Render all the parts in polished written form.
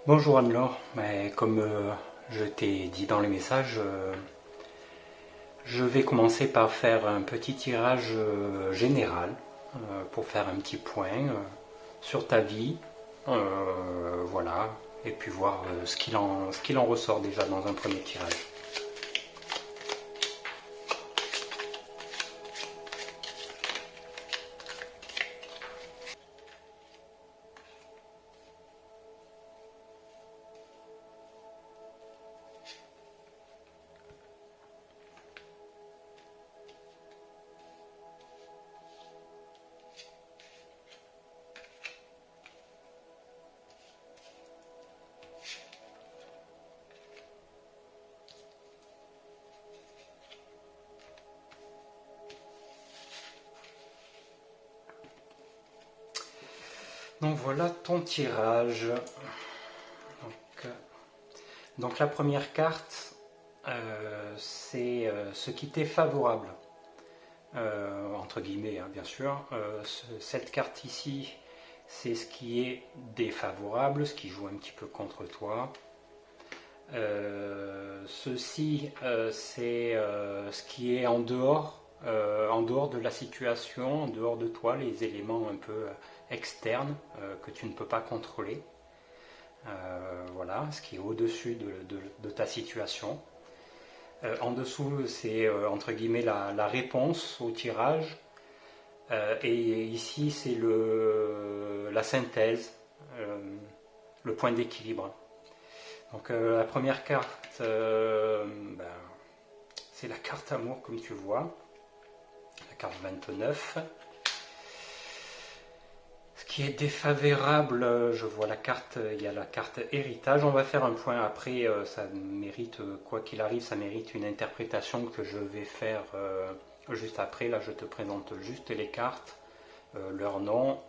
Bonjour Anne-Laure, comme je t'ai dit dans les messages, je vais commencer par faire un petit tirage général pour faire un petit point sur ta vie, voilà, et puis voir ce qu'il en ressort déjà dans un premier tirage. Donc voilà ton tirage. Donc, donc la première carte, c'est ce qui t'est favorable. Entre guillemets, hein, bien sûr. Cette carte ici, c'est ce qui est défavorable, ce qui joue un petit peu contre toi. Ceci, c'est ce qui est en dehors de la situation, en dehors de toi, les éléments un peu externes que tu ne peux pas contrôler. Voilà, ce qui est au-dessus de ta situation. En dessous, c'est entre guillemets la réponse au tirage. Et ici, c'est la synthèse, le point d'équilibre. Donc la première carte, c'est la carte amour, comme tu vois, la carte 29. Ce qui est défavorable, je vois la carte, il y a la carte héritage. On va faire un point après, ça mérite, quoi qu'il arrive, ça mérite une interprétation que je vais faire juste après. Là, je te présente juste les cartes, leur nom.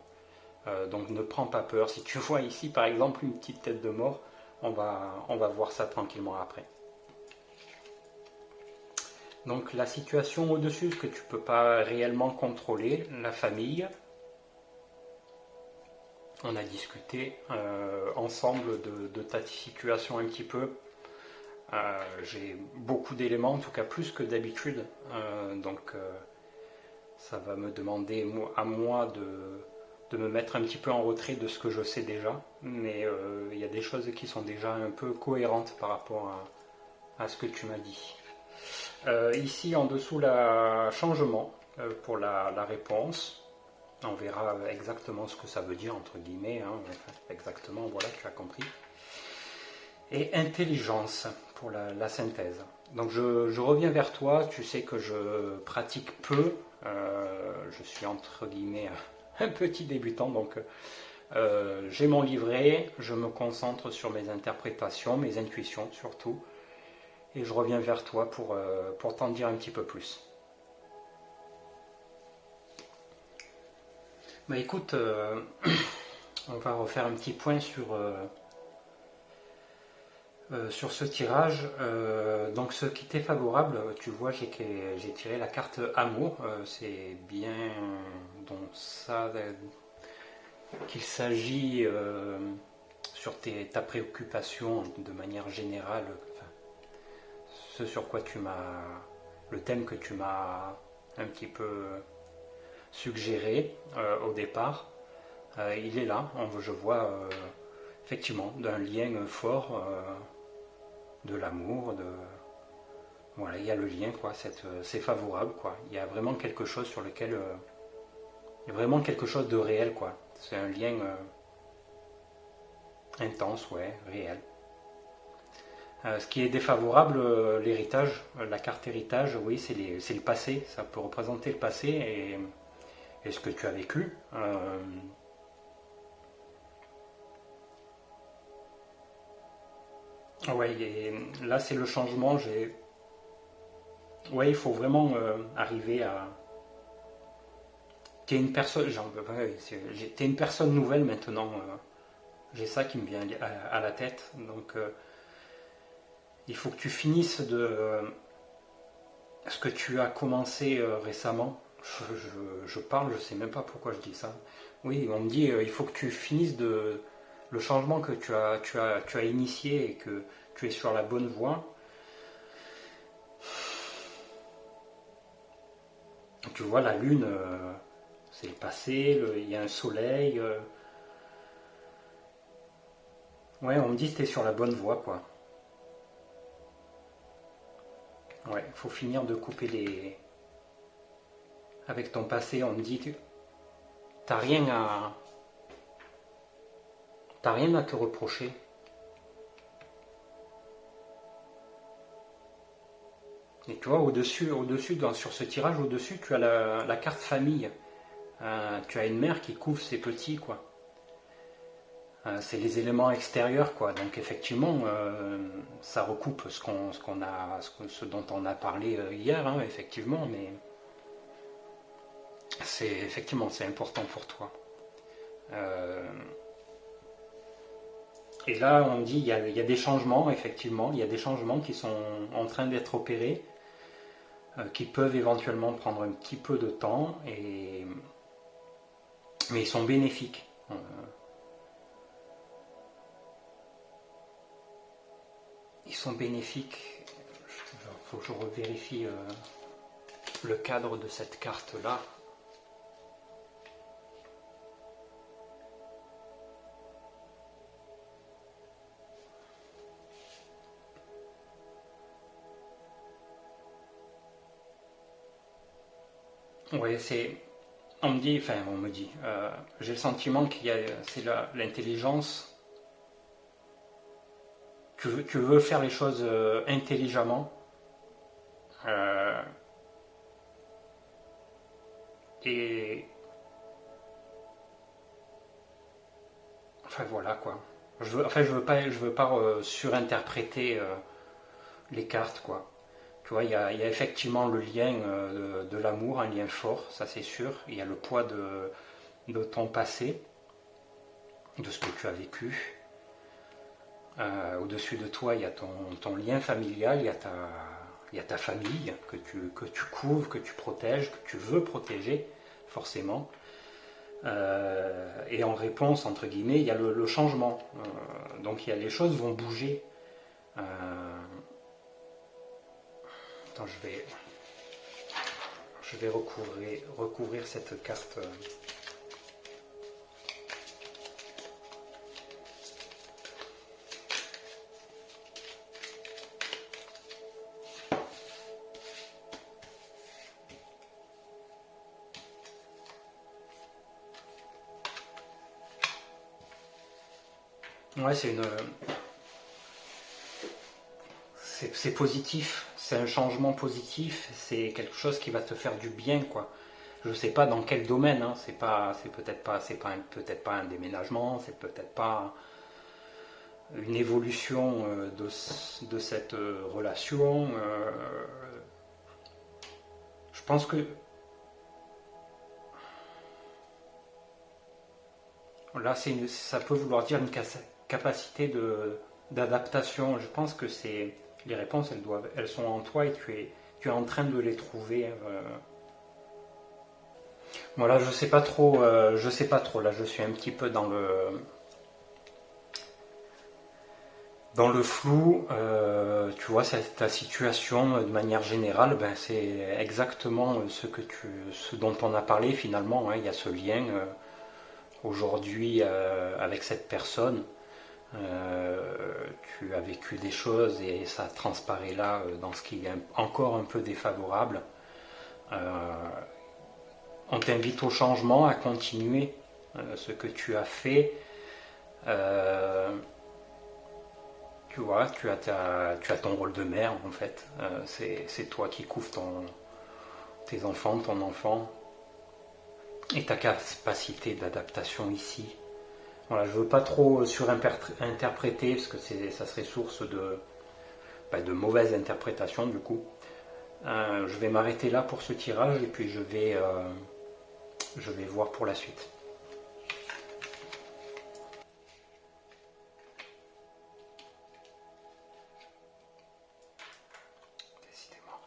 Donc ne prends pas peur. Si tu vois ici, par exemple, une petite tête de mort, on va voir ça tranquillement après. Donc la situation au-dessus, ce que tu ne peux pas réellement contrôler, la famille. On a discuté ensemble de ta situation un petit peu. J'ai beaucoup d'éléments, en tout cas plus que d'habitude. Donc ça va me demander à moi de me mettre un petit peu en retrait de ce que je sais déjà. Mais il y a des choses qui sont déjà un peu cohérentes par rapport à ce que tu m'as dit. Ici en dessous, le changement pour la réponse. On verra exactement ce que ça veut dire, entre guillemets. Hein. Exactement, voilà, tu as compris. Et intelligence pour la synthèse. Donc je reviens vers toi, tu sais que je pratique peu. Je suis entre guillemets un petit débutant, donc j'ai mon livret, je me concentre sur mes interprétations, mes intuitions surtout. Et je reviens vers toi pour t'en dire un petit peu plus. Bah écoute, on va refaire un petit point sur ce tirage. Donc ce qui t'est favorable, tu vois, j'ai tiré la carte amour. C'est bien dans ça qu'il s'agit sur ta préoccupation de manière générale. Enfin, ce sur quoi le thème que tu m'as un petit peu suggéré au départ, il est là. Je vois effectivement d'un lien fort, de l'amour, voilà, il y a le lien, quoi. C'est favorable, quoi. Il y a vraiment quelque chose sur lequel, il y a vraiment quelque chose de réel, quoi. C'est un lien intense, ouais, réel. Ce qui est défavorable, l'héritage, la carte héritage, oui, c'est le passé. Ça peut représenter le passé et ce que tu as vécu. Ouais, et là c'est le changement. Ouais, il faut vraiment arriver à. T'es une personne, t'es une personne nouvelle maintenant. J'ai ça qui me vient à la tête. Donc, il faut que tu finisses de ce que tu as commencé récemment. Je parle, je sais même pas pourquoi je dis ça. Oui, on me dit il faut que tu finisses le changement que tu as initié et que tu es sur la bonne voie. Tu vois, la lune, c'est passé, il y a un soleil. Ouais, on me dit que tu es sur la bonne voie, quoi. Ouais, il faut finir de couper les... Avec ton passé, on me dit que t'as rien à... T'as rien à te reprocher. Et tu vois, au-dessus, sur ce tirage, au-dessus, tu as la carte famille. Tu as une mère qui couvre ses petits, quoi. C'est les éléments extérieurs, quoi. Donc effectivement, ça recoupe ce dont on a parlé hier, hein, effectivement, mais c'est important pour toi. Et là, on dit il y a des changements, effectivement, il y a des changements qui sont en train d'être opérés, qui peuvent éventuellement prendre un petit peu de temps, mais ils sont bénéfiques. Ils sont bénéfiques. Il faut que je revérifie le cadre de cette carte-là. Oui, on me dit, j'ai le sentiment c'est l'intelligence. Tu veux faire les choses intelligemment. Et enfin voilà quoi. Je veux pas surinterpréter les cartes quoi. Tu vois, il y a effectivement le lien de l'amour, un lien fort, ça c'est sûr. Il y a le poids de ton passé, de ce que tu as vécu. Au-dessus de toi, il y a ton lien familial, il y a ta famille que tu couvres, que tu protèges, que tu veux protéger, forcément. Et en réponse, entre guillemets, il y a le changement. Donc les choses vont bouger. Attends, je vais recouvrir cette carte. Ouais, c'est positif, c'est un changement positif, c'est quelque chose qui va te faire du bien, quoi. Je sais pas dans quel domaine, hein, peut-être pas un déménagement, c'est peut-être pas une évolution de cette relation. Je pense que là, ça peut vouloir dire une capacité d'adaptation. Je pense que les réponses, elles sont en toi et tu es en train de les trouver. Voilà, je sais pas trop. Là, je suis un petit peu dans le flou. Tu vois, ta situation de manière générale, ben, c'est exactement ce dont on a parlé finalement, hein. Il y a ce lien aujourd'hui avec cette personne. Tu as vécu des choses et ça transparaît là dans ce qui est encore un peu défavorable. On t'invite au changement, à continuer ce que tu as fait. Tu vois, tu as ton rôle de mère en fait. C'est toi qui couvres tes enfants, ton enfant et ta capacité d'adaptation ici. Voilà, je veux pas trop surinterpréter parce que ça serait source de mauvaise interprétation du coup. Je vais m'arrêter là pour ce tirage et puis je vais voir pour la suite. Décidément.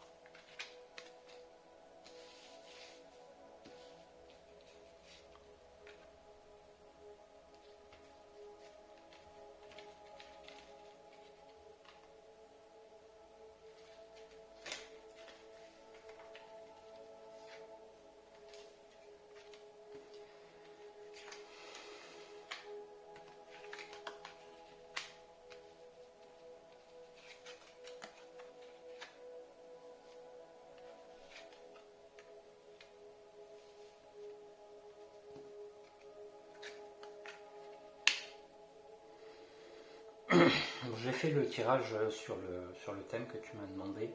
J'ai fait le tirage sur le thème que tu m'as demandé.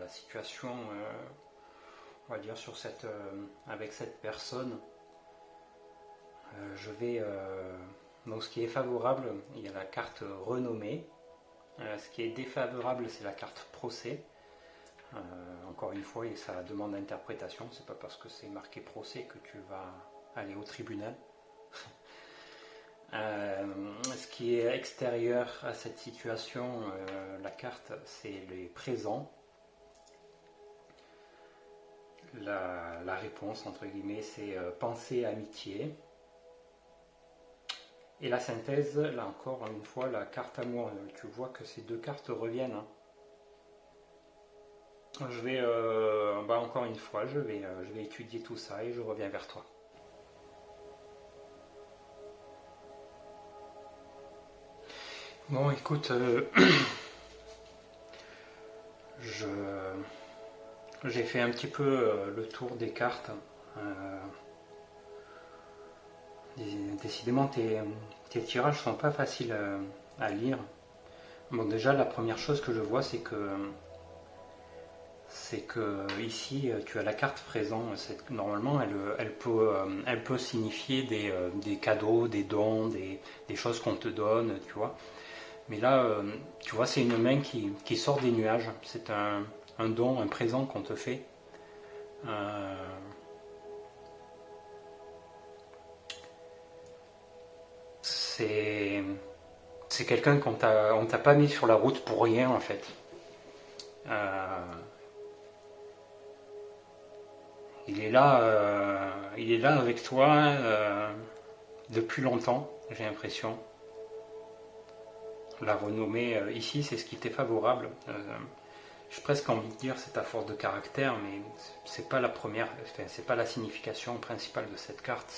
La situation, on va dire, avec cette personne. Donc ce qui est favorable, il y a la carte renommée. Ce qui est défavorable, c'est la carte procès. Encore une fois, et ça demande interprétation. C'est pas parce que c'est marqué procès que tu vas aller au tribunal. Ce qui est extérieur à cette situation, la carte, c'est les présents. La réponse, entre guillemets, c'est pensée, amitié. Et la synthèse, là encore une fois, la carte amour. Tu vois que ces deux cartes reviennent. Hein. Je vais, encore une fois, je vais étudier tout ça et je reviens vers toi. Bon, écoute, j'ai fait un petit peu le tour des cartes. Décidément, tes tirages sont pas faciles à lire. Bon, déjà, la première chose que je vois, c'est que ici, tu as la carte présent. Normalement, elle peut signifier des cadeaux, des dons, des choses qu'on te donne, tu vois. Mais là, tu vois, c'est une main qui sort des nuages. C'est un don, un présent qu'on te fait. C'est quelqu'un qu'on t'a pas mis sur la route pour rien, en fait. Il est là avec toi depuis longtemps, j'ai l'impression. La renommée ici, c'est ce qui t'est favorable. J'ai presque envie de dire c'est ta force de caractère, mais c'est pas la première, enfin, c'est pas la signification principale de cette carte.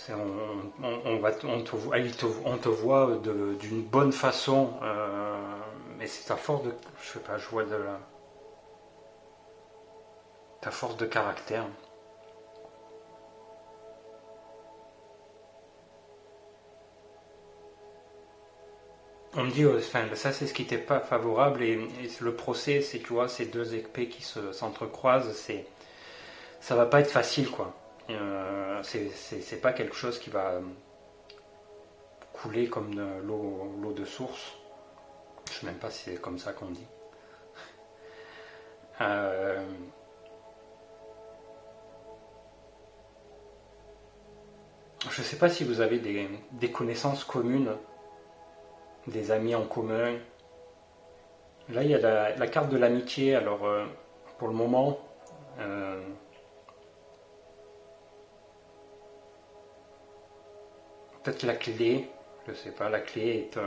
On te voit d'une bonne façon, mais c'est ta force de, je sais pas, je vois ta force de caractère. On me dit, enfin, ça c'est ce qui n'était pas favorable et le procès, c'est tu vois, ces deux épées qui s'entrecroisent, ça va pas être facile quoi. C'est pas quelque chose qui va couler comme de l'eau de source. Je sais même pas si c'est comme ça qu'on dit. Je sais pas si vous avez des connaissances communes, des amis en commun. Là, il y a la carte de l'amitié. Alors, pour le moment, peut-être la clé, je sais pas, la clé est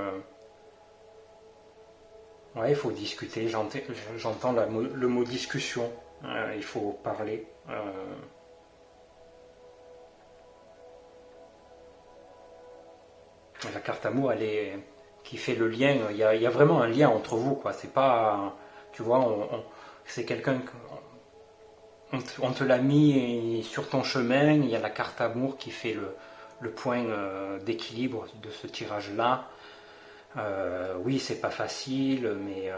ouais, il faut discuter, j'entends le mot discussion, il faut parler. La carte amour, qui fait le lien, il y a vraiment un lien entre vous, quoi. C'est pas, tu vois, c'est quelqu'un on te l'a mis sur ton chemin, il y a la carte amour qui fait le point d'équilibre de ce tirage-là. Oui, c'est pas facile, mais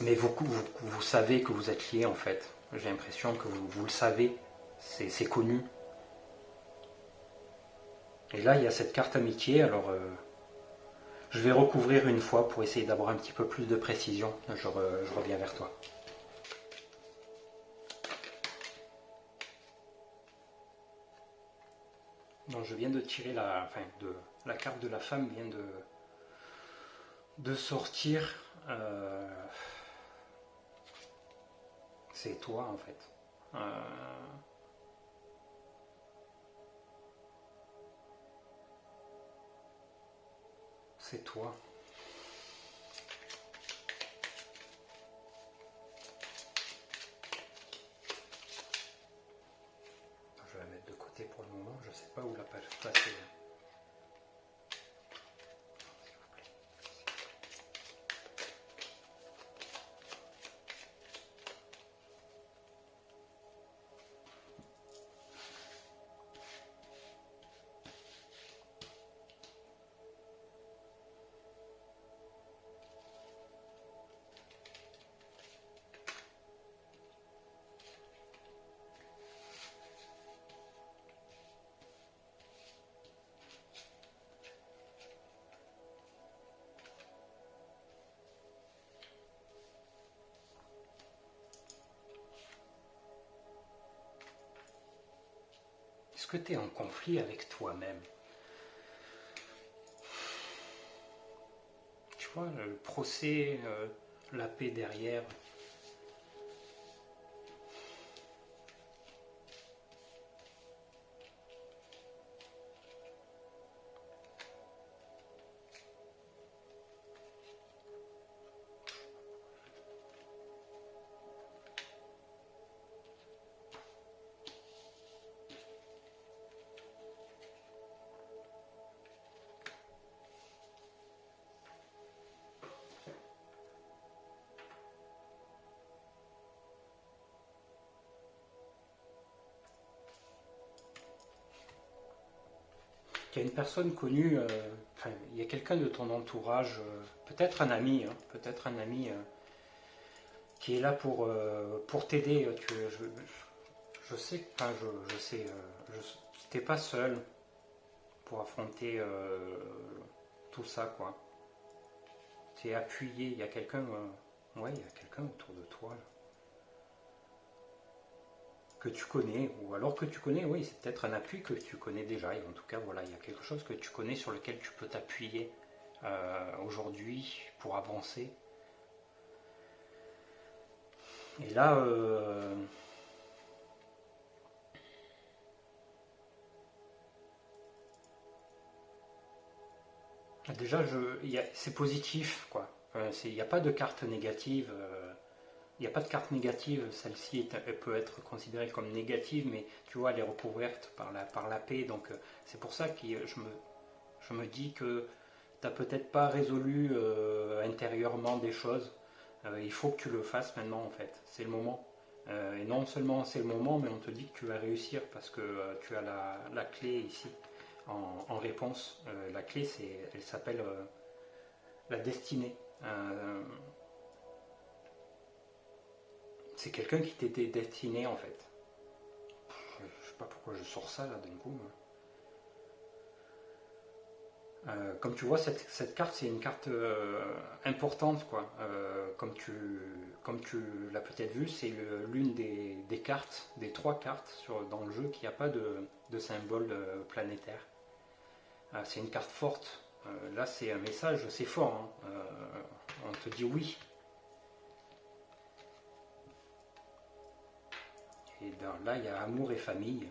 vous savez que vous êtes liés en fait. J'ai l'impression que vous le savez, c'est connu. Et là, il y a cette carte amitié, alors je vais recouvrir une fois pour essayer d'avoir un petit peu plus de précision. Je reviens vers toi. Donc je viens de tirer la carte de la femme vient de sortir. C'est toi en fait. C'est toi. Je vais la mettre de côté pour le moment. Je ne sais pas où la placer. Est-ce que tu es en conflit avec toi-même? Tu vois, le procès, la paix derrière. Il y a une personne connue, enfin, il y a quelqu'un de ton entourage, peut-être un ami, hein, peut-être un ami qui est là pour t'aider. Je sais, enfin, je sais, t'es pas seul pour affronter tout ça, quoi. T'es appuyé, il y a quelqu'un, ouais, il y a quelqu'un autour de toi là, que tu connais, ou alors que tu connais, oui, c'est peut-être un appui que tu connais déjà, et en tout cas, voilà, il y a quelque chose que tu connais sur lequel tu peux t'appuyer aujourd'hui pour avancer. Et là, déjà, c'est positif, quoi. Il n'y a pas de carte négative. Il n'y a pas de carte négative. Celle-ci, elle peut être considérée comme négative, mais tu vois, elle est recouverte par la paix. Donc, c'est pour ça que je me dis que tu n'as peut-être pas résolu intérieurement des choses. Il faut que tu le fasses maintenant, en fait. C'est le moment. Et non seulement c'est le moment, mais on te dit que tu vas réussir parce que tu as la clé ici en réponse. La clé, elle s'appelle la destinée. C'est quelqu'un qui t'était destiné en fait. Je sais pas pourquoi je sors ça là d'un coup. Comme tu vois, cette carte, c'est une carte importante, quoi. Comme tu l'as peut-être vu, c'est l'une des cartes, des trois cartes dans le jeu qui n'a pas de symbole planétaire. C'est une carte forte. Là, c'est un message, c'est fort. Hein. On te dit oui. Et là, il y a amour et famille.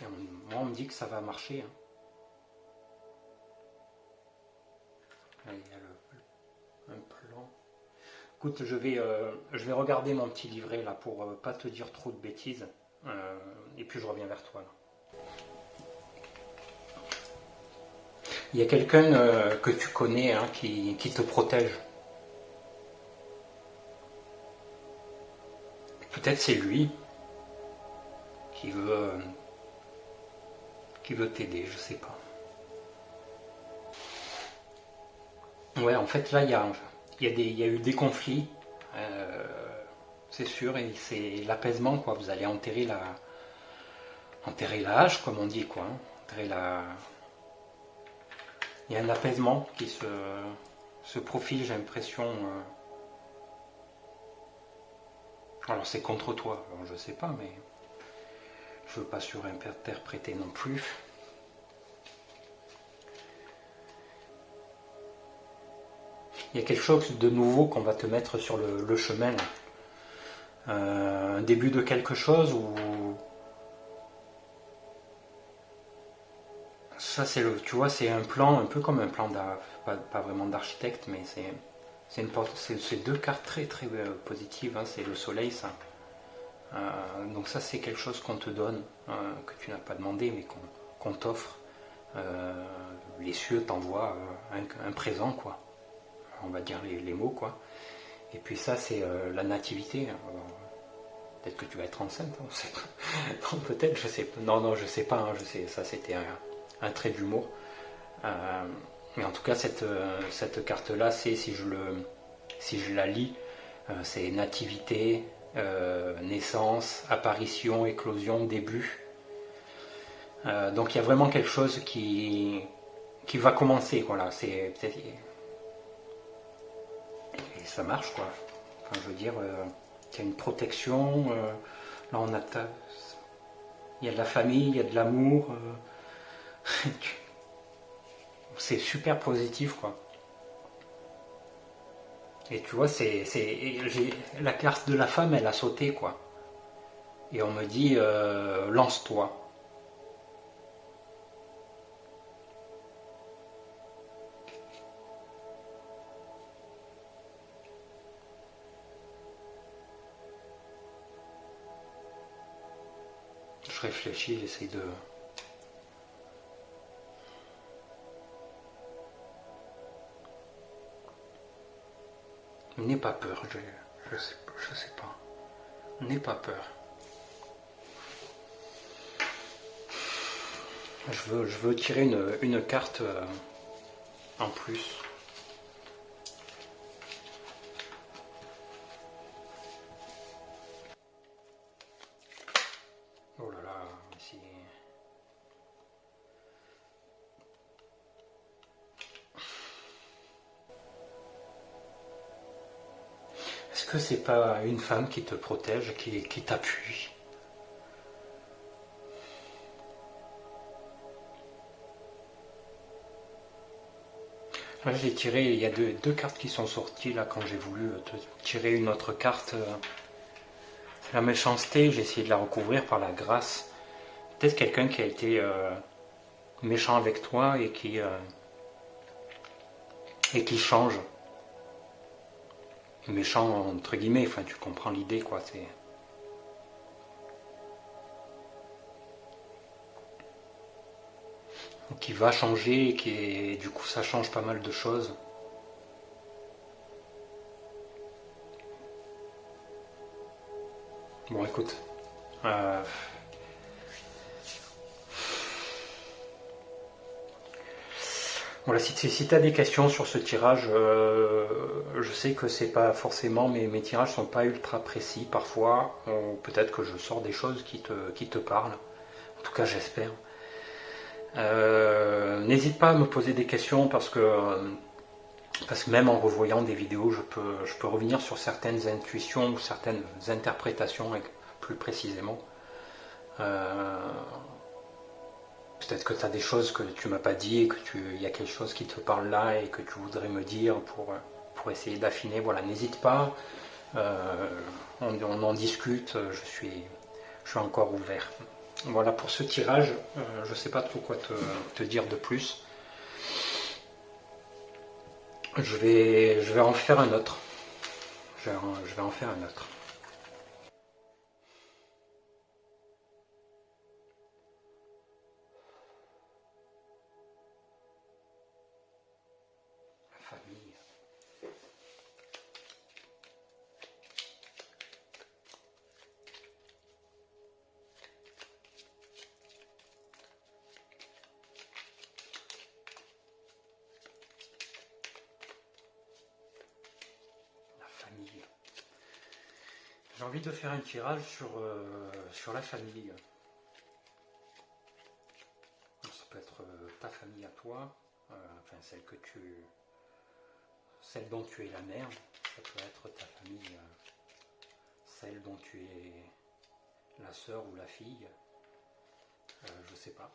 Moi, on me dit que ça va marcher. Hein. Là, il y a un plan. Écoute, je vais regarder mon petit livret là pour pas te dire trop de bêtises. Et puis je reviens vers toi. Là. Il y a quelqu'un que tu connais hein, qui te protège. Peut-être c'est lui qui veut t'aider, je sais pas. Ouais, en fait là il y a eu des conflits, c'est sûr, et c'est l'apaisement quoi. Vous allez enterrer la hache comme on dit quoi. Hein. Il y a un apaisement qui se profile, j'ai l'impression. Alors c'est contre toi, alors, je sais pas, mais je veux pas surinterpréter non plus. Il y a quelque chose de nouveau qu'on va te mettre sur le chemin. Un début de quelque chose où ça tu vois, c'est un plan un peu comme un plan pas vraiment d'architecte, mais c'est deux cartes très très positives. Hein, c'est le soleil, ça. Donc ça, c'est quelque chose qu'on te donne, que tu n'as pas demandé, mais qu'on t'offre. Les cieux t'envoient un présent, quoi. On va dire les mots, quoi. Et puis ça, c'est la nativité. Peut-être que tu vas être enceinte, on sait pas. Non, peut-être, je sais pas. Non, je sais pas. Hein, je sais, ça, c'était un trait d'humour. Mais en tout cas, cette carte-là, c'est si je la lis, c'est nativité, naissance, apparition, éclosion, début. Donc il y a vraiment quelque chose qui va commencer. Voilà, c'est peut-être et ça marche quoi. Enfin, je veux dire, il y a une protection. Là on a il y a de la famille, il y a de l'amour. C'est super positif, quoi. Et tu vois, la carte de la femme, elle a sauté, quoi. Et on me dit, lance-toi. Je réfléchis, j'essaie de... N'aie pas peur, je sais pas. N'aie pas peur. Je veux tirer une carte en plus. Oh là là, ici. Est-ce que c'est pas une femme qui te protège, qui t'appuie? Là, j'ai tiré, il y a deux cartes qui sont sorties là quand j'ai voulu tirer une autre carte. La méchanceté, j'ai essayé de la recouvrir par la grâce. Peut-être quelqu'un qui a été méchant avec toi et qui change. Méchant entre guillemets, enfin tu comprends l'idée quoi. C'est qui va changer et du coup ça change pas mal de choses. Bon écoute, voilà, si tu as des questions sur ce tirage, je sais que c'est pas forcément, mes tirages sont pas ultra précis parfois. Peut-être que je sors des choses qui te parlent. En tout cas, j'espère. N'hésite pas à me poser des questions parce que même en revoyant des vidéos, je peux revenir sur certaines intuitions ou certaines interprétations plus précisément. Peut-être que tu as des choses que tu m'as pas dit et il y a quelque chose qui te parle là et que tu voudrais me dire pour essayer d'affiner. Voilà, n'hésite pas. On en discute. Je suis encore ouvert. Voilà pour ce tirage. Je ne sais pas trop quoi te dire de plus. Je vais en faire un autre. Je vais en faire un autre. La famille. La famille. J'ai envie de faire un tirage sur la famille. Ça peut être ta famille à toi, enfin celle dont tu es la mère. Ça peut être ta famille, celle dont tu es la sœur ou la fille. Je sais pas.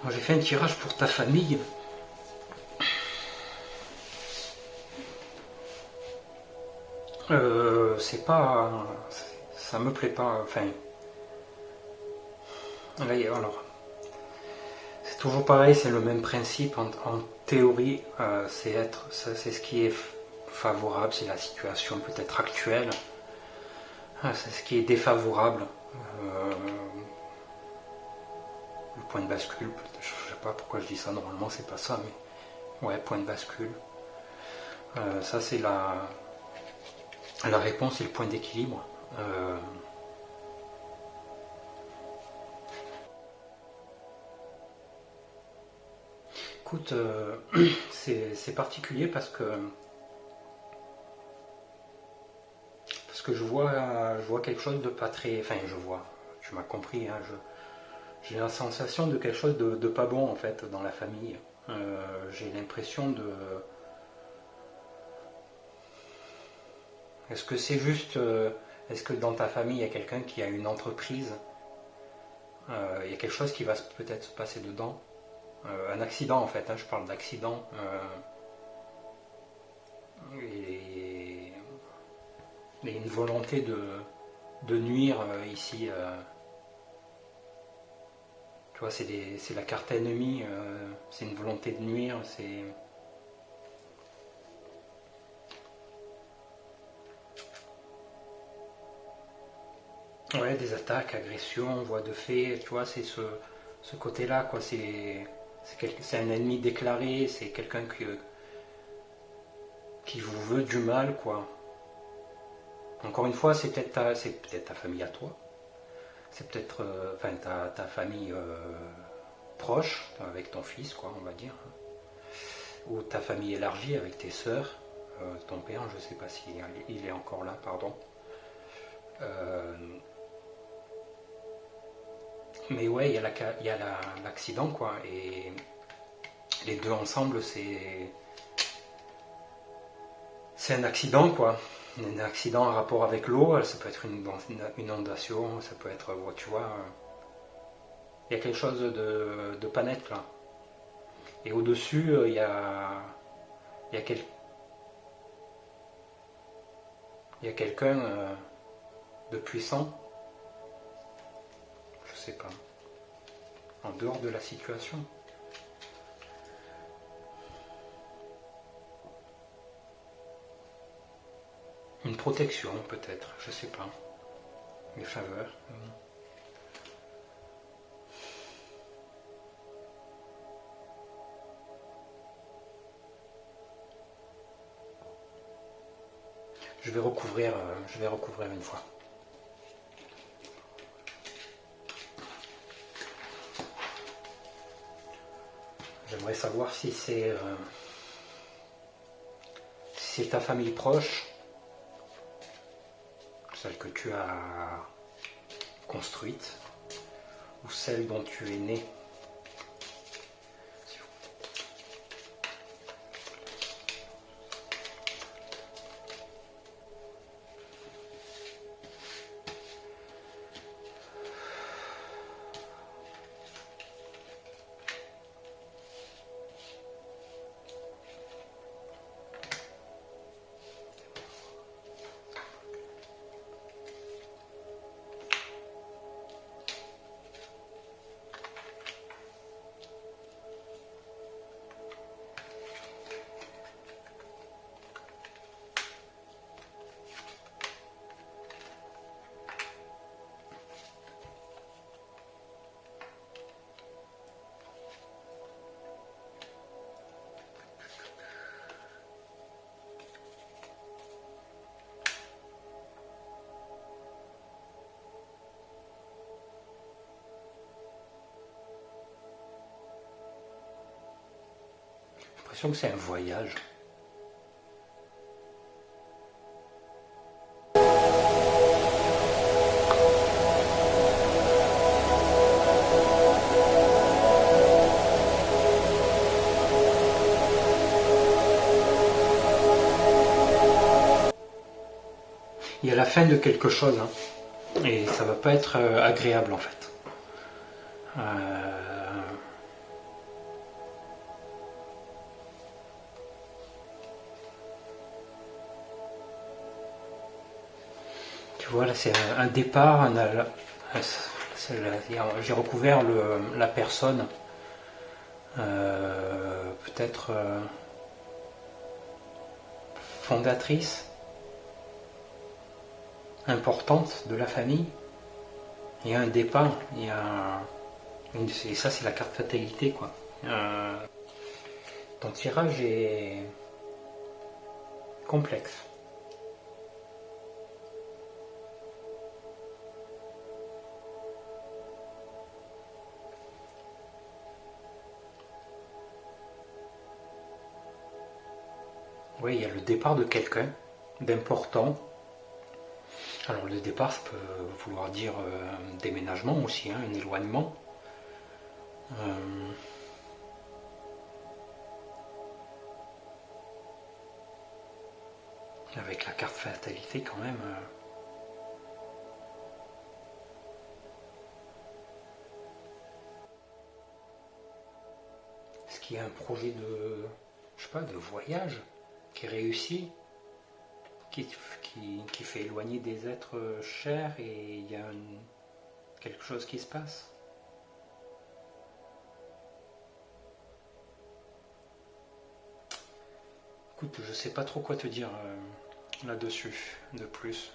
J'ai fait un tirage pour ta famille. C'est pas... Ça me plaît pas. Enfin... Là, alors... C'est toujours pareil, c'est le même principe. En théorie, c'est ce qui est favorable, c'est la situation peut-être actuelle. C'est ce qui est défavorable. Le point de bascule, je sais pas pourquoi je dis ça, normalement c'est pas ça, mais ouais, point de bascule. Ça c'est la réponse et le point d'équilibre. Écoute, c'est particulier parce que je vois quelque chose de pas très... Enfin, tu m'as compris, hein, j'ai la sensation de quelque chose de pas bon en fait dans la famille. J'ai l'impression de... Est-ce que c'est juste... Est-ce que dans ta famille il y a quelqu'un qui a une entreprise? Il y a quelque chose qui va peut-être se passer dedans. Un accident en fait, hein, je parle d'accident. Et une volonté de nuire ici. Tu vois, c'est la carte ennemie, c'est une volonté de nuire, c'est... Ouais, des attaques, agressions, voies de fait, tu vois, c'est ce côté-là, quoi. C'est un ennemi déclaré, c'est quelqu'un qui vous veut du mal, quoi. Encore une fois, c'est peut-être ta famille à toi. C'est peut-être ta famille proche, avec ton fils, quoi, on va dire. Ou ta famille élargie avec tes sœurs, ton père, je ne sais pas si il est encore là, pardon. Mais ouais, il y a l'accident, quoi. Et les deux ensemble, c'est un accident, quoi. Un accident en rapport avec l'eau, ça peut être une inondation, ça peut être, tu vois, il y a quelque chose de pas net là. Et au-dessus, il y a quelqu'un de puissant, je sais pas, en dehors de la situation. Une protection peut-être, je sais pas. Des faveurs. Je vais recouvrir une fois. J'aimerais savoir si c'est ta famille proche, celle que tu as construite, ou celle dont tu es né. J'ai l'impression que c'est un voyage. Il y a la fin de quelque chose, hein, et ça va pas être agréable en fait. vois là c'est un départ, j'ai recouvert la personne, peut-être fondatrice, importante de la famille. Il y a un départ, et ça c'est la carte fatalité quoi. Ton tirage est complexe. Oui, il y a le départ de quelqu'un d'important. Alors le départ, ça peut vouloir dire un déménagement aussi, hein, un éloignement. Avec la carte fatalité quand même. Est-ce qu'il y a un projet de, je sais pas, de voyage qui réussit, qui fait éloigner des êtres chers et il y a quelque chose qui se passe? Écoute, je sais pas trop quoi te dire là-dessus de plus.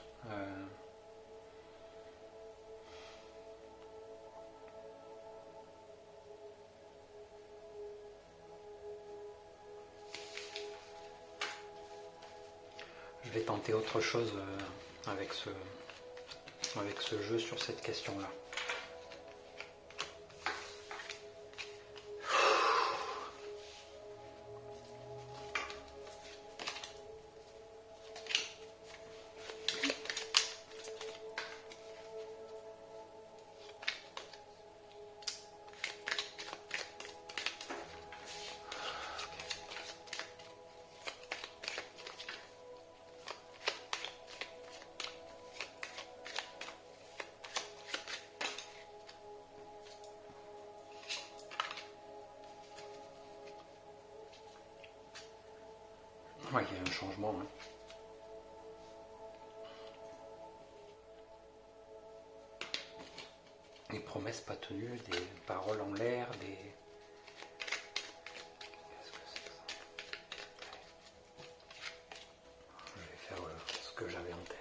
Je vais tenter autre chose avec ce jeu sur cette question-là. Ouais, il y a un changement. Hein. Des promesses pas tenues, des paroles en l'air, des... Qu'est-ce que c'est que ça? Je vais faire ce que j'avais en tête.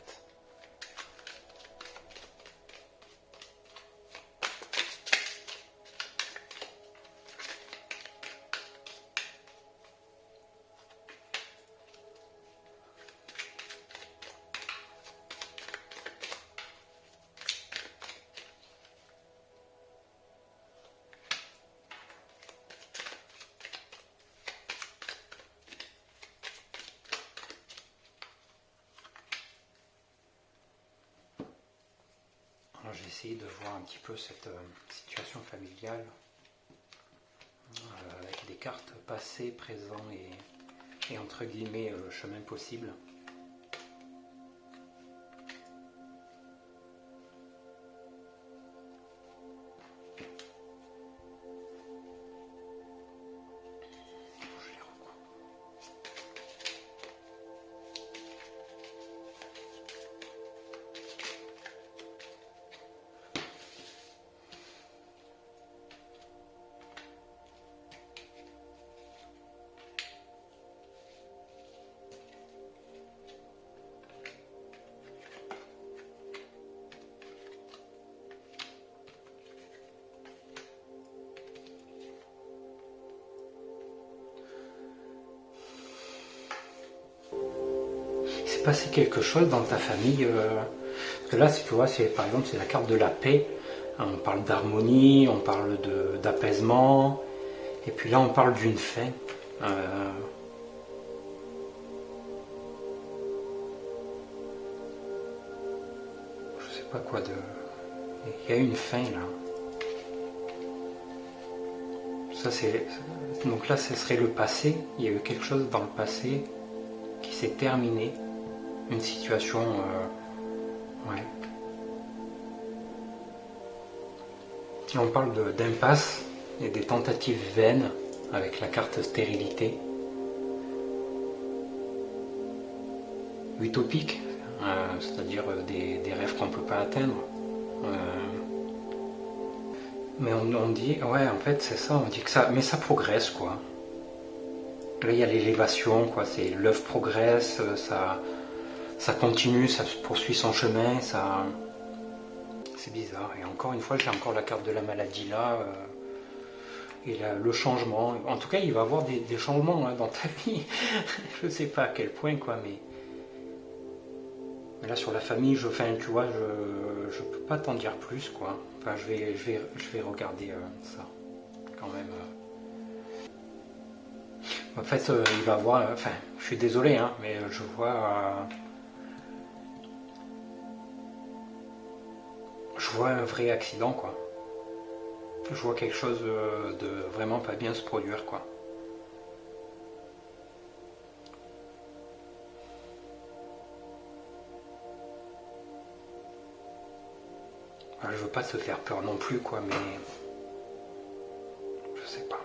J'ai essayé de voir un petit peu cette situation familiale avec des cartes passé, présent et entre guillemets chemin possible. Passer quelque chose dans ta famille parce que là tu vois c'est par exemple c'est la carte de la paix, on parle d'harmonie, on parle d'apaisement et puis là on parle d'une fin je sais pas quoi de il y a une fin là ça c'est donc là ce serait le passé, il y a eu quelque chose dans le passé qui s'est terminé. Une situation, ouais. Et on parle d'impasse et des tentatives vaines avec la carte stérilité. Utopique, c'est-à-dire des rêves qu'on ne peut pas atteindre. Mais on dit, ouais, en fait, c'est ça, on dit que ça, mais ça progresse, quoi. Là, il y a l'élévation, quoi, c'est l'œuvre progresse, ça continue, ça poursuit son chemin, ça... C'est bizarre. Et encore une fois, j'ai encore la carte de la maladie là. Et là, le changement. En tout cas, il va y avoir des changements hein, dans ta vie. Je sais pas à quel point, quoi, mais là, sur la famille, tu vois, je peux pas t'en dire plus, quoi. Enfin, je vais regarder ça, quand même. En fait, il va y avoir... Enfin, je suis désolé, hein, mais je vois... je vois un vrai accident, quoi. Je vois quelque chose de vraiment pas bien se produire, quoi. Alors, je veux pas te faire peur non plus, quoi, mais je sais pas.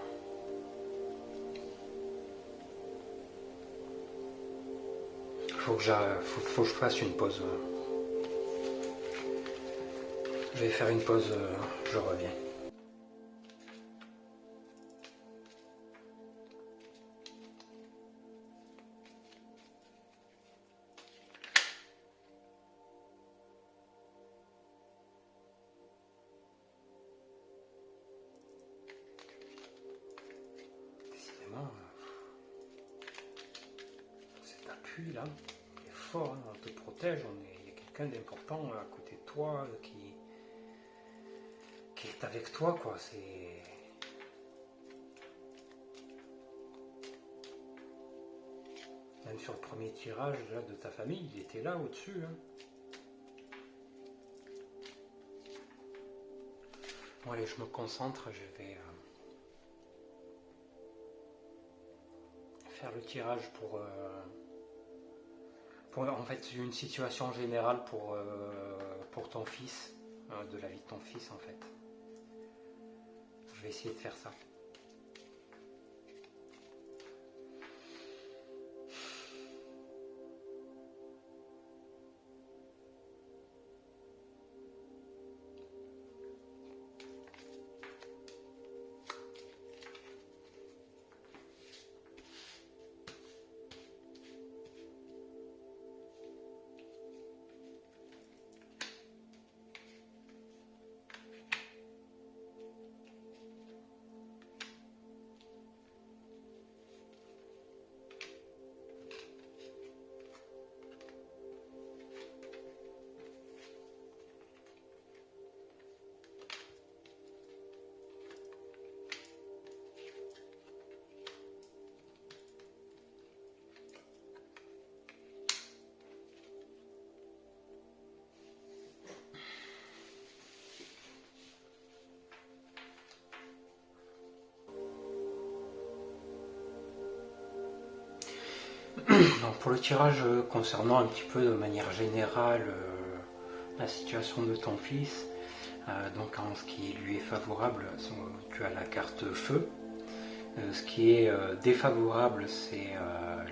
Faut que je fasse une pause. Je vais faire une pause, je reviens. Décidément, cet appui là, il est fort, hein, on te protège, il y a quelqu'un d'important à côté de toi qui est avec toi, quoi. C'est. Même sur le premier tirage là, de ta famille, il était là au-dessus. Hein. Bon allez, je me concentre, je vais faire le tirage pour en fait une situation générale pour ton fils, de la vie de ton fils en fait. Je vais essayer de faire ça. Donc pour le tirage concernant un petit peu de manière générale la situation de ton fils, donc en ce qui lui est favorable, tu as la carte feu. Ce qui est défavorable, c'est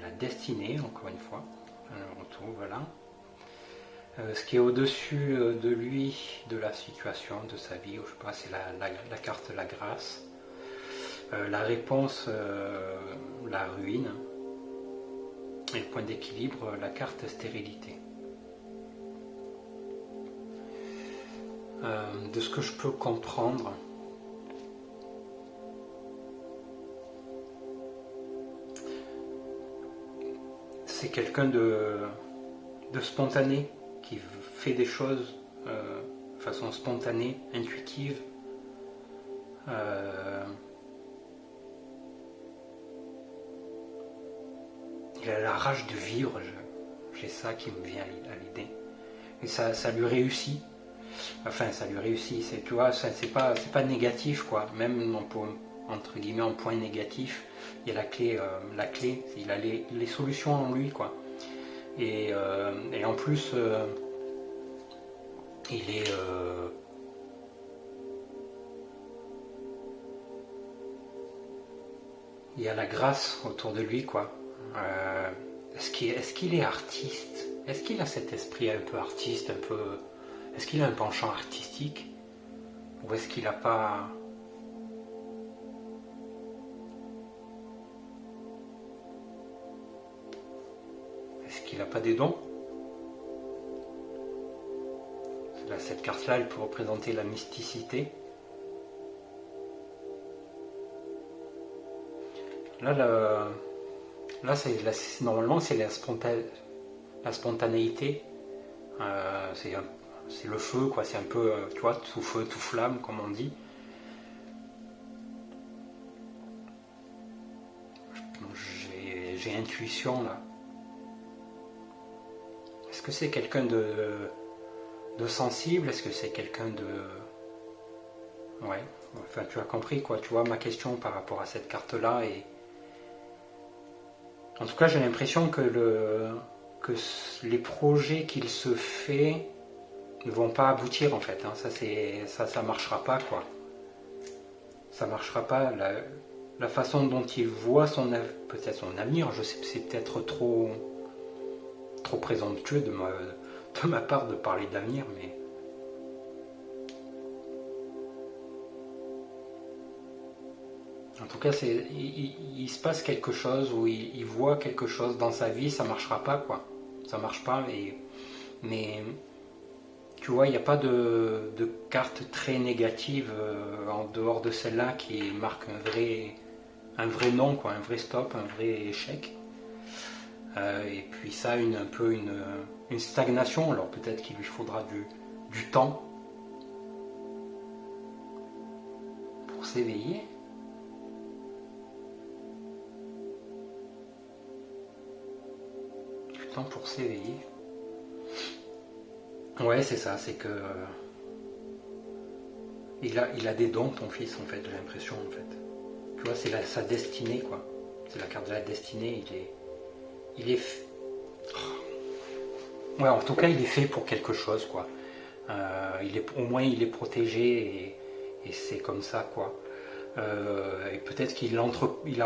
la destinée, encore une fois. On retrouve, voilà. Ce qui est au-dessus de lui, de la situation, de sa vie, je sais pas, c'est la carte la grâce. La réponse, la ruine. Et le point d'équilibre, la carte stérilité. De ce que je peux comprendre, c'est quelqu'un de spontané qui fait des choses de façon spontanée, intuitive. Il a la rage de vivre, j'ai ça qui me vient à l'idée. Et ça lui réussit. Enfin, ça lui réussit, tu vois, c'est pas négatif, quoi. Même entre guillemets en point négatif, il y a la clé, il a les solutions en lui, quoi. Et en plus, il est il y a la grâce autour de lui, quoi. Est-ce qu'il est artiste? est-ce qu'il a cet esprit un peu artiste, un peu... Est-ce qu'il a un penchant artistique? Ou est-ce qu'il n'a pas... Est-ce qu'il n'a pas des dons? Là, cette carte-là, elle peut représenter la mysticité. Là, normalement, c'est la spontanéité. C'est le feu, quoi. C'est un peu, tu vois, tout feu, tout flamme, comme on dit. J'ai intuition, là. Est-ce que c'est quelqu'un de sensible? Est-ce que c'est quelqu'un de... Ouais, enfin, tu as compris, quoi. Tu vois, ma question par rapport à cette carte-là est... En tout cas, j'ai l'impression que les projets qu'il se fait ne vont pas aboutir, en fait. Hein. Ça marchera pas, quoi. Ça marchera pas. La façon dont il voit peut-être son avenir, je sais, c'est peut-être trop présomptueux de ma part de parler d'avenir, mais... En tout cas, il se passe quelque chose, ou il voit quelque chose dans sa vie, ça marchera pas, quoi. Ça marche pas, mais tu vois, il n'y a pas de carte très négative en dehors de celle-là qui marque un vrai non, quoi, un vrai stop, un vrai échec. Et puis ça, un peu une stagnation. Alors peut-être qu'il lui faudra du temps pour s'éveiller. Du temps pour s'éveiller. Ouais, c'est ça, c'est que il a des dons, ton fils, en fait, j'ai l'impression, en fait. Tu vois, c'est sa destinée, quoi. C'est la carte de la destinée, il est... Ouais, en tout cas, il est fait pour quelque chose, quoi. Au moins, il est protégé, et c'est comme ça, quoi. Et peut-être qu'il a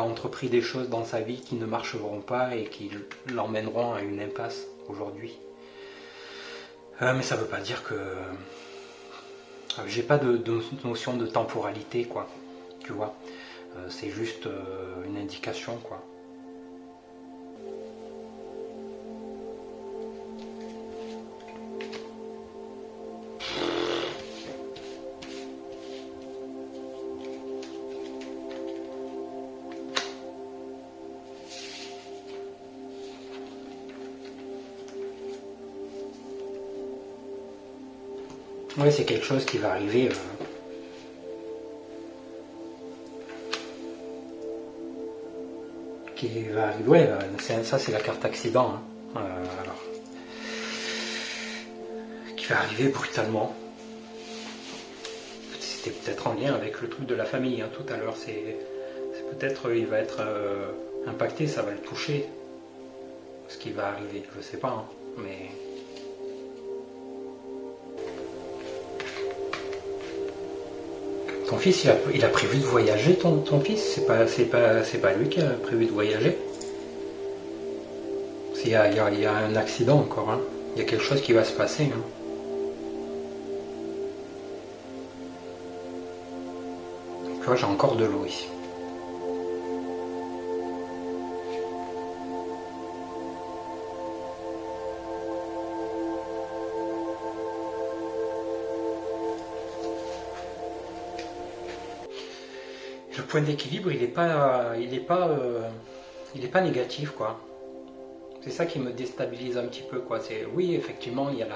entrepris des choses dans sa vie qui ne marcheront pas et qui l'emmèneront à une impasse aujourd'hui. Mais ça veut pas dire que... J'ai pas de notion de temporalité, quoi. Tu vois. C'est juste une indication, quoi. Ouais, c'est quelque chose qui va arriver. Ouais, ça c'est la carte accident. Hein. Alors, qui va arriver brutalement. C'était peut-être en lien avec le truc de la famille hein, tout à l'heure. C'est peut-être il va être impacté, ça va le toucher. Ce qui va arriver, je sais pas, hein, mais. Ton fils, il a prévu de voyager, ton fils? C'est pas lui qui a prévu de voyager? Il y a un accident encore, hein. Il y a quelque chose qui va se passer. Hein. Tu vois, j'ai encore de l'eau ici. Le point d'équilibre, il est pas négatif, quoi. C'est ça qui me déstabilise un petit peu, quoi. Oui, effectivement, il y a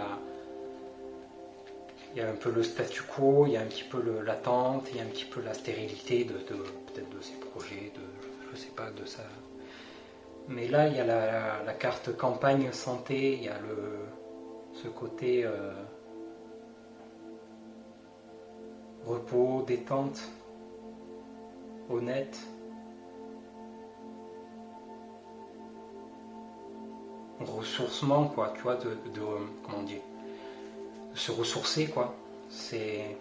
un peu le statu quo, il y a un petit peu l'attente, il y a un petit peu la stérilité peut-être de ses projets, je sais pas, de ça. Mais là, il y a la carte campagne santé, il y a ce côté repos, détente, honnête. Ressourcement, quoi, tu vois, comment dire, de se ressourcer, quoi. C'est...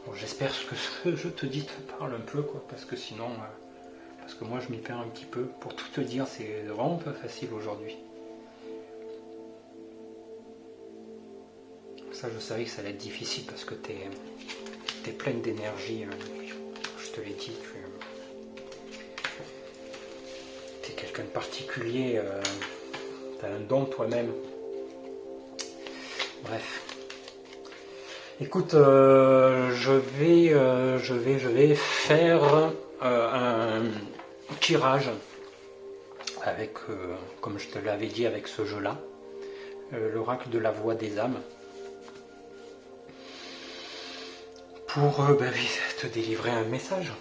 Bon, j'espère que ce que je te dis te parle un peu, quoi, parce que sinon, Parce que moi je m'y perds un petit peu. Pour tout te dire, c'est vraiment pas facile aujourd'hui. Ça, je savais que ça allait être difficile parce que t'es pleine d'énergie. Je te l'ai dit, tu es quelqu'un de particulier. Tu as un don toi-même. Bref. Écoute, je vais faire un tirage avec, comme je te l'avais dit, avec ce jeu-là, l'oracle de la voix des âmes, pour te délivrer un message.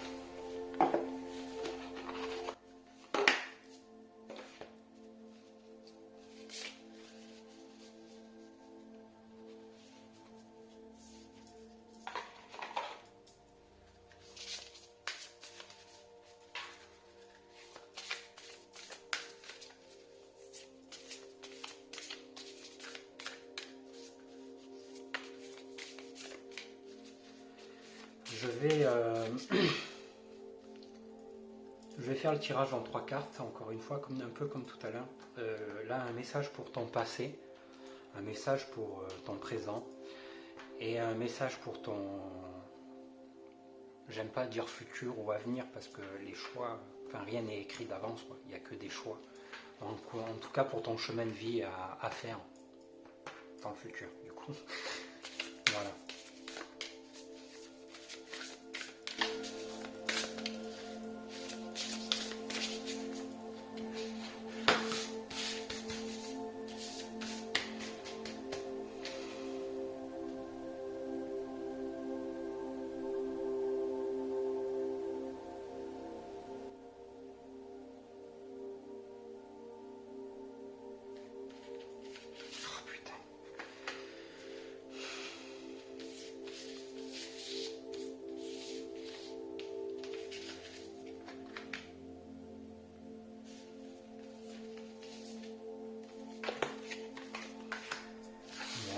Je vais faire le tirage en 3 cartes, encore une fois, un peu comme tout à l'heure. Là, un message pour ton passé, un message pour ton présent, et un message pour ton... J'aime pas dire futur ou avenir, parce que les choix, enfin rien n'est écrit d'avance, il n'y a que des choix. En tout cas pour ton chemin de vie à faire dans le futur, du coup. Voilà.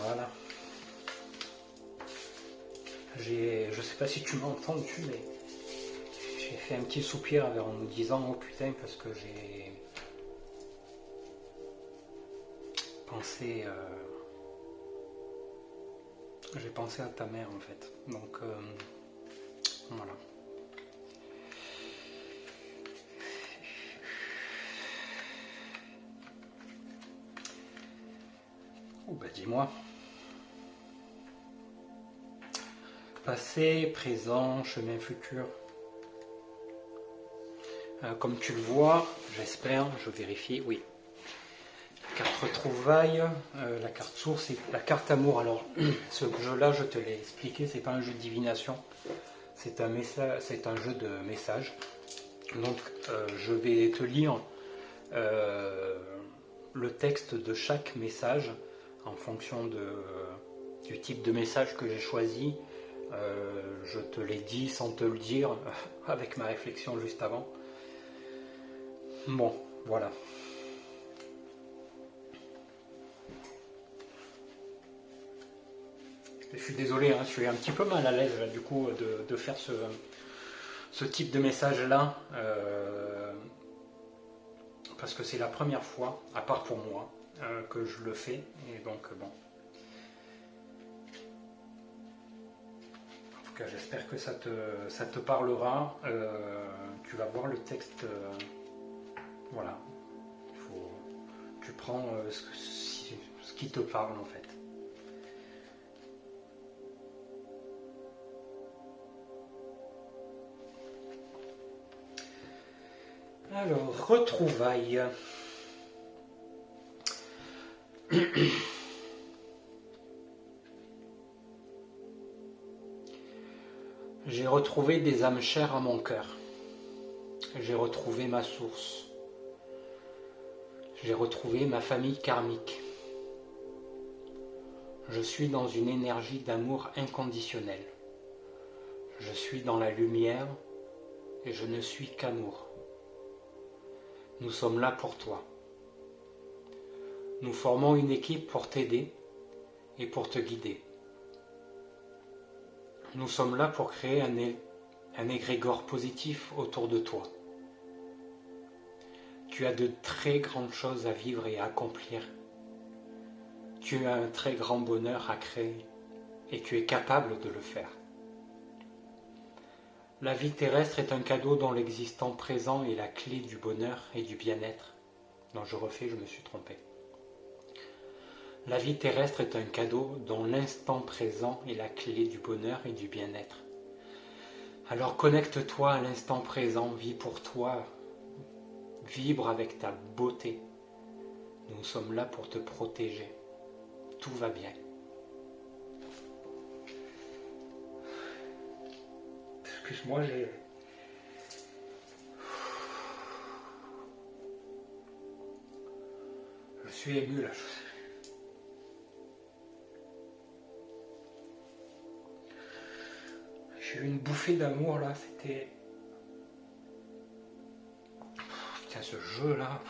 Voilà. Je sais pas si tu m'as entendu, mais j'ai fait un petit soupir en me disant oh putain, parce que j'ai pensé à ta mère en fait. Donc voilà. Oh bah dis-moi. Passé, présent, chemin futur. Comme tu le vois, j'espère, je vérifie, oui. Carte retrouvailles, la carte source et la carte amour. Alors, ce jeu-là, je te l'ai expliqué, c'est pas un jeu de divination, c'est un jeu de messages. Donc, je vais te lire le texte de chaque message en fonction du type de message que j'ai choisi. Je te l'ai dit sans te le dire, avec ma réflexion juste avant. Bon, voilà. Je suis désolé, je suis un petit peu mal à l'aise du coup de faire ce type de message là, parce que c'est la première fois, à part pour moi, que je le fais, et donc bon. En tout cas, j'espère que ça te parlera. Tu vas voir le texte, voilà. Tu prends ce qui te parle en fait. Alors, retrouvailles. J'ai retrouvé des âmes chères à mon cœur. J'ai retrouvé ma source. J'ai retrouvé ma famille karmique. Je suis dans une énergie d'amour inconditionnel. Je suis dans la lumière et je ne suis qu'amour. Nous sommes là pour toi. Nous formons une équipe pour t'aider et pour te guider. Nous sommes là pour créer un égrégore positif autour de toi. Tu as de très grandes choses à vivre et à accomplir. Tu as un très grand bonheur à créer et tu es capable de le faire. La vie terrestre est un cadeau dont l'existant présent est la clé du bonheur et du bien-être. Non, je refais, je me suis trompé. La vie terrestre est un cadeau dont l'instant présent est la clé du bonheur et du bien-être. Alors connecte-toi à l'instant présent, vis pour toi, vibre avec ta beauté. Nous sommes là pour te protéger. Tout va bien. Excuse-moi, je suis ému là. J'ai eu une bouffée d'amour là, c'était... Putain, ce jeu là...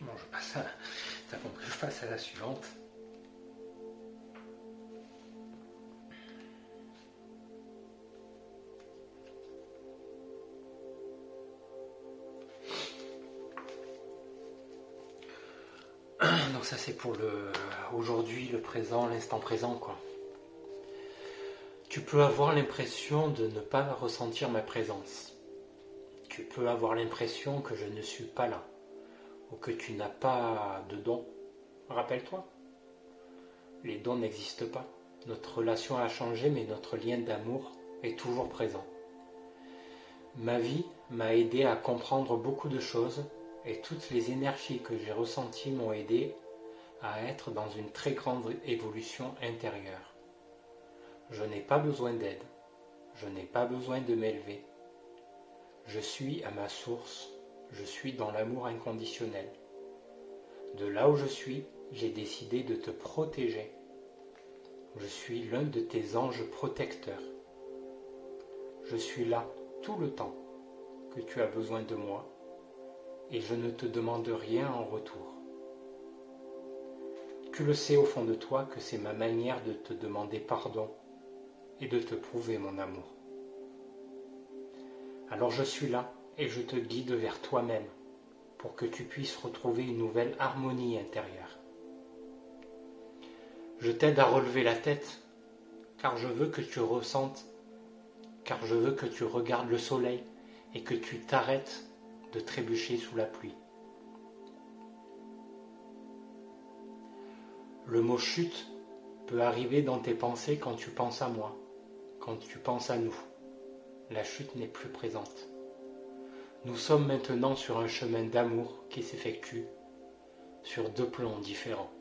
Bon, je passe à... T'as compris, je passe à la suivante. Donc ça c'est pour le aujourd'hui, le présent, l'instant présent quoi. Tu peux avoir l'impression de ne pas ressentir ma présence. Tu peux avoir l'impression que je ne suis pas là ou que tu n'as pas de dons. Rappelle-toi, les dons n'existent pas. Notre relation a changé mais notre lien d'amour est toujours présent. Ma vie m'a aidé à comprendre beaucoup de choses et toutes les énergies que j'ai ressenties m'ont aidé à être dans une très grande évolution intérieure. Je n'ai pas besoin d'aide, je n'ai pas besoin de m'élever. Je suis à ma source, je suis dans l'amour inconditionnel. De là où je suis, j'ai décidé de te protéger. Je suis l'un de tes anges protecteurs. Je suis là tout le temps que tu as besoin de moi et je ne te demande rien en retour. Tu le sais au fond de toi que c'est ma manière de te demander pardon et de te prouver mon amour. Alors je suis là et je te guide vers toi-même pour que tu puisses retrouver une nouvelle harmonie intérieure. Je t'aide à relever la tête car je veux que tu ressentes, car je veux que tu regardes le soleil et que tu t'arrêtes de trébucher sous la pluie. Le mot chute peut arriver dans tes pensées quand tu penses à moi, quand tu penses à nous. La chute n'est plus présente. Nous sommes maintenant sur un chemin d'amour qui s'effectue sur deux plans différents.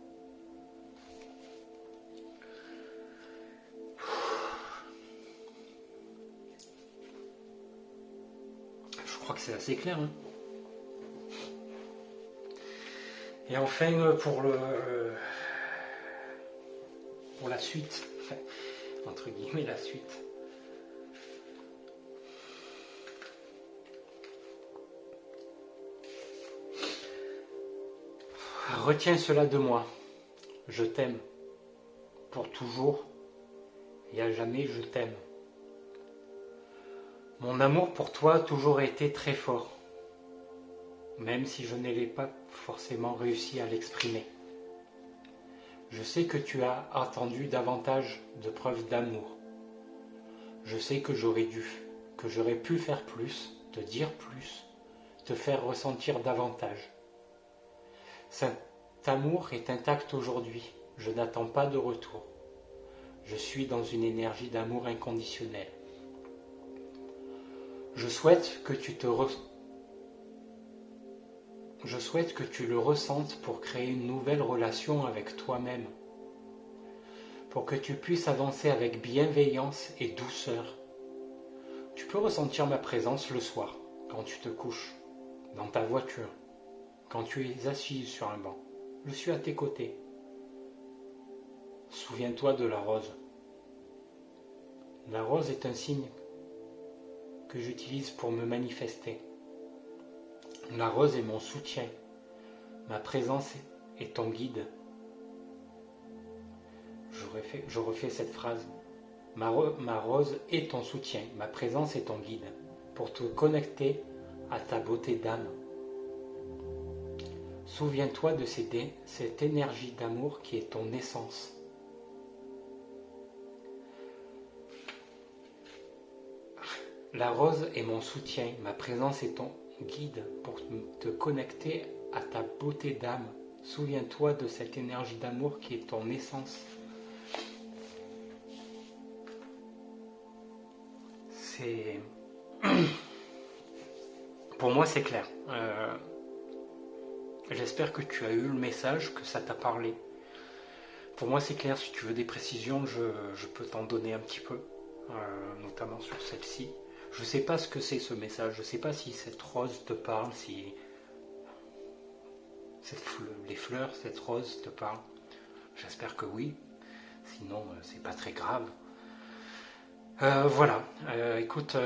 Je crois que c'est assez clair. Hein. Et enfin, pour la suite, entre guillemets la suite. Retiens cela de moi, je t'aime, pour toujours et à jamais je t'aime. Mon amour pour toi a toujours été très fort, même si je n'avais pas forcément réussi à l'exprimer. Je sais que tu as attendu davantage de preuves d'amour. Je sais que j'aurais pu faire plus, te dire plus, te faire ressentir davantage. Cet amour est intact aujourd'hui, je n'attends pas de retour. Je suis dans une énergie d'amour inconditionnel. Je souhaite que tu le ressentes pour créer une nouvelle relation avec toi-même, pour que tu puisses avancer avec bienveillance et douceur. Tu peux ressentir ma présence le soir, quand tu te couches, dans ta voiture, quand tu es assise sur un banc. je suis à tes côtés. Souviens-toi de la rose. La rose est un signe que j'utilise pour me manifester. La rose est mon soutien. Ma présence est ton guide. Je refais cette phrase. Ma rose est ton soutien. Ma présence est ton guide. Pour te connecter à ta beauté d'âme. Souviens-toi de cette énergie d'amour qui est ton essence. La rose est mon soutien, ma présence est ton guide pour te connecter à ta beauté d'âme. Souviens-toi de cette énergie d'amour qui est ton essence. Pour moi, c'est clair. J'espère que tu as eu le message, que ça t'a parlé. Pour moi, c'est clair. Si tu veux des précisions, je peux t'en donner un petit peu, notamment sur celle-ci. Je ne sais pas ce que c'est ce message, je ne sais pas si cette rose te parle, si les fleurs, cette rose te parle. J'espère que oui, sinon c'est pas très grave. Voilà, écoute,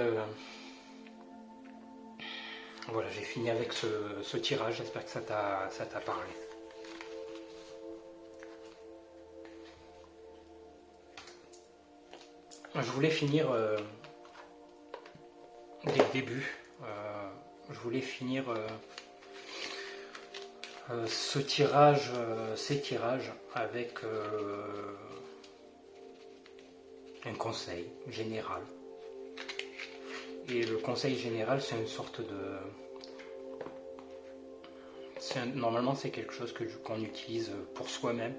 voilà, j'ai fini avec ce tirage, j'espère que ça t'a parlé. Je voulais finir dès le début, je voulais finir ces tirages avec un conseil général. Et le conseil général, c'est une sorte de... Normalement, c'est quelque chose qu'on utilise pour soi-même.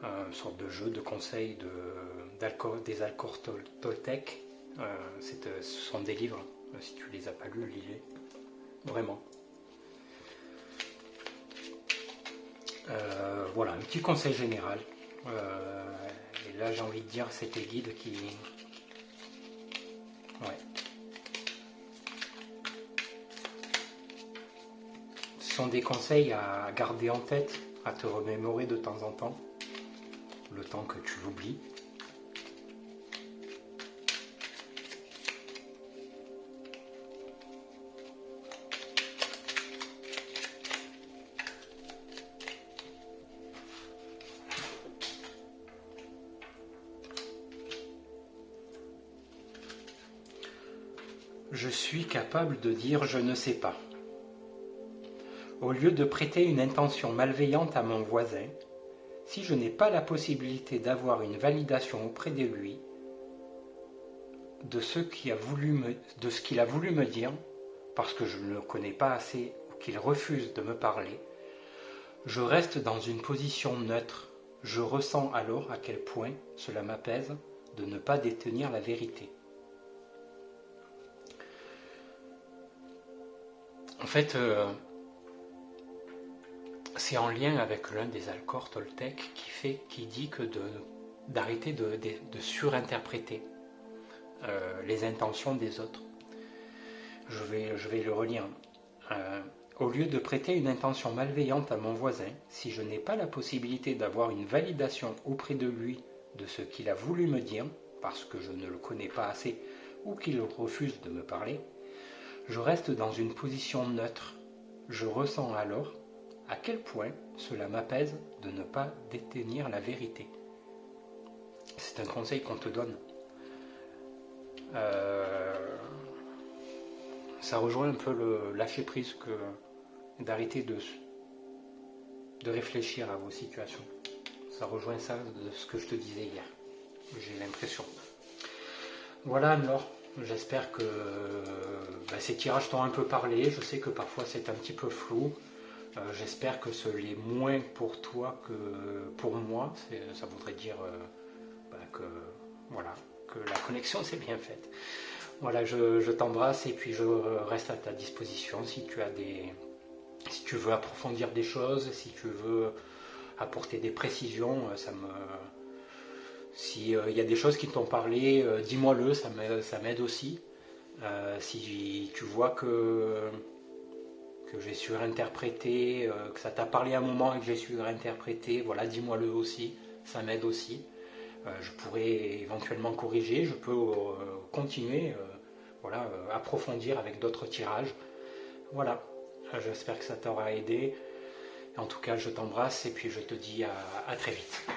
Une sorte de jeu de conseil des accords Toltec. Ce sont des livres. Si tu les as pas lus, lis-les. Vraiment. Voilà, un petit conseil général. Et là, j'ai envie de dire, c'est tes guides qui... Ouais. Ce sont des conseils à garder en tête, à te remémorer de temps en temps, le temps que tu l'oublies. Je suis capable de dire je ne sais pas. Au lieu de prêter une intention malveillante à mon voisin, si je n'ai pas la possibilité d'avoir une validation auprès de lui de ce qu'il a voulu me dire, parce que je ne le connais pas assez ou qu'il refuse de me parler, je reste dans une position neutre. Je ressens alors à quel point cela m'apaise de ne pas détenir la vérité. En fait, c'est en lien avec l'un des accords Toltec qui dit que d'arrêter de surinterpréter les intentions des autres. Je vais le relire. Au lieu de prêter une intention malveillante à mon voisin, si je n'ai pas la possibilité d'avoir une validation auprès de lui de ce qu'il a voulu me dire, parce que je ne le connais pas assez ou qu'il refuse de me parler, je reste dans une position neutre. Je ressens alors à quel point cela m'apaise de ne pas détenir la vérité. C'est un conseil qu'on te donne. Ça rejoint un peu le lâcher prise, d'arrêter de réfléchir à vos situations. Ça rejoint ça de ce que je te disais hier. J'ai l'impression. Voilà alors. J'espère que ces tirages t'ont un peu parlé. Je sais que parfois c'est un petit peu flou. J'espère que ce l'est moins pour toi que pour moi. Ça voudrait dire que la connexion s'est bien faite. Voilà, je t'embrasse et puis je reste à ta disposition si tu veux approfondir des choses, si tu veux apporter des précisions, s'il y a des choses qui t'ont parlé, dis-moi-le, ça m'aide aussi. Si tu vois que que j'ai su réinterpréter, que ça t'a parlé un moment et que j'ai su réinterpréter, voilà, dis-moi-le aussi, ça m'aide aussi. Je pourrais éventuellement corriger, je peux continuer, voilà, approfondir avec d'autres tirages. Voilà, j'espère que ça t'aura aidé. En tout cas, je t'embrasse et puis je te dis à très vite.